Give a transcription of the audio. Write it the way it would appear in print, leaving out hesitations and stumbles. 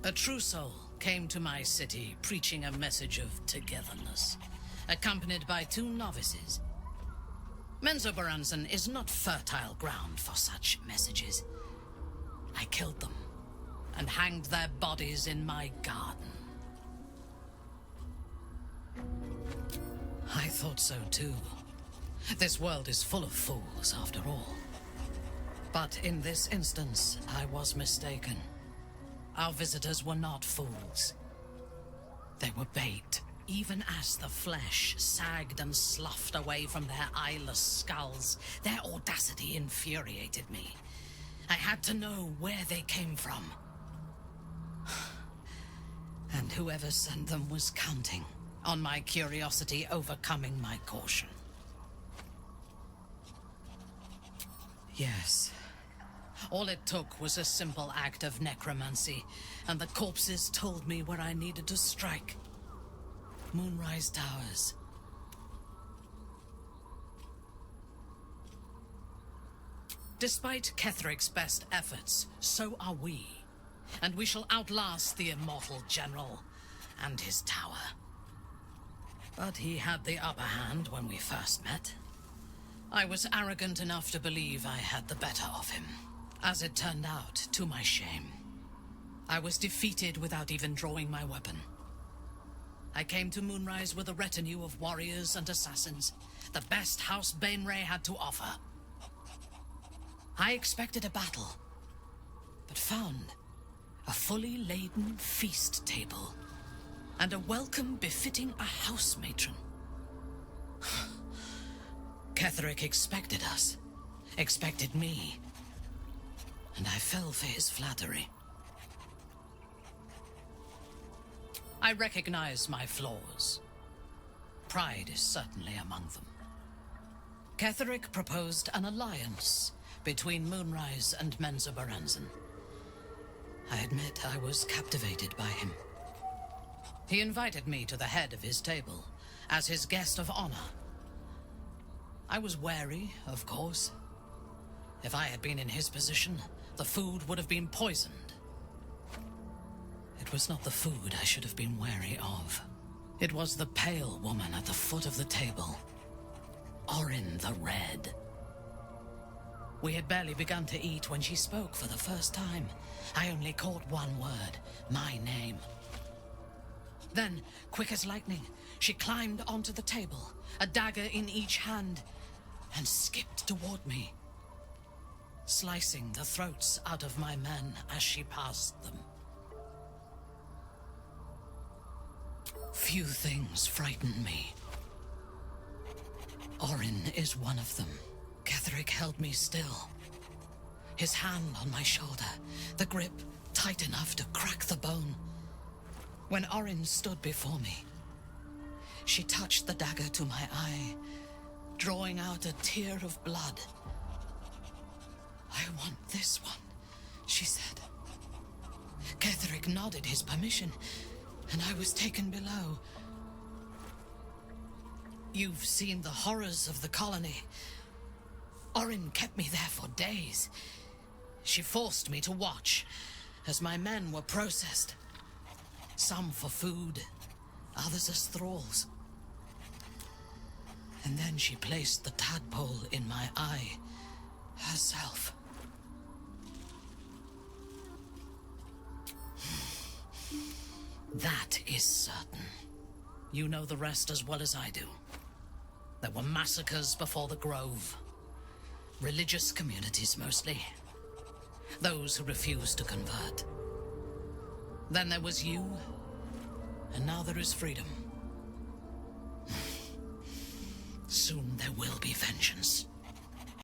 A true soul came to my city preaching a message of togetherness, accompanied by 2 novices. Menzoberranzan is not fertile ground for such messages. I killed them and hanged their bodies in my garden. I thought so too. This world is full of fools, after all. But in this instance, I was mistaken. Our visitors were not fools. They were bait. Even as the flesh sagged and sloughed away from their eyeless skulls, their audacity infuriated me. I had to know where they came from. And whoever sent them was counting on my curiosity overcoming my caution. Yes. All it took was a simple act of necromancy, and the corpses told me where I needed to strike. Moonrise Towers. Despite Ketheric's best efforts, so are we. And we shall outlast the immortal general and his tower. But he had the upper hand when we first met. I was arrogant enough to believe I had the better of him. As it turned out, to my shame, I was defeated without even drawing my weapon. I came to Moonrise with a retinue of warriors and assassins, the best House Bainray had to offer. I expected a battle, but found a fully laden feast table, and a welcome befitting a house matron. Ketheric expected us, expected me, and I fell for his flattery. I recognize my flaws. Pride is certainly among them. Ketheric proposed an alliance between Moonrise and Menzoberranzan. I admit I was captivated by him. He invited me to the head of his table as his guest of honor. I was wary, of course. If I had been in his position, the food would have been poisoned. It was not the food I should have been wary of. It was the pale woman at the foot of the table. Orin the Red. We had barely begun to eat when she spoke for the first time. I only caught one word, my name. Then, quick as lightning, she climbed onto the table, a dagger in each hand, and skipped toward me, slicing the throats out of my men as she passed them. Few things frighten me. Orin is one of them. Ketheric held me still, his hand on my shoulder, the grip tight enough to crack the bone. When Orin stood before me, she touched the dagger to my eye, drawing out a tear of blood. "I want this one," she said. Ketheric nodded his permission, and I was taken below. You've seen the horrors of the colony. Orin kept me there for days. She forced me to watch as my men were processed. Some for food, others as thralls. And then she placed the tadpole in my eye herself. That is certain. You know the rest as well as I do. There were massacres before the Grove. Religious communities mostly. Those who refused to convert. Then there was you, and now there is freedom. Soon there will be vengeance.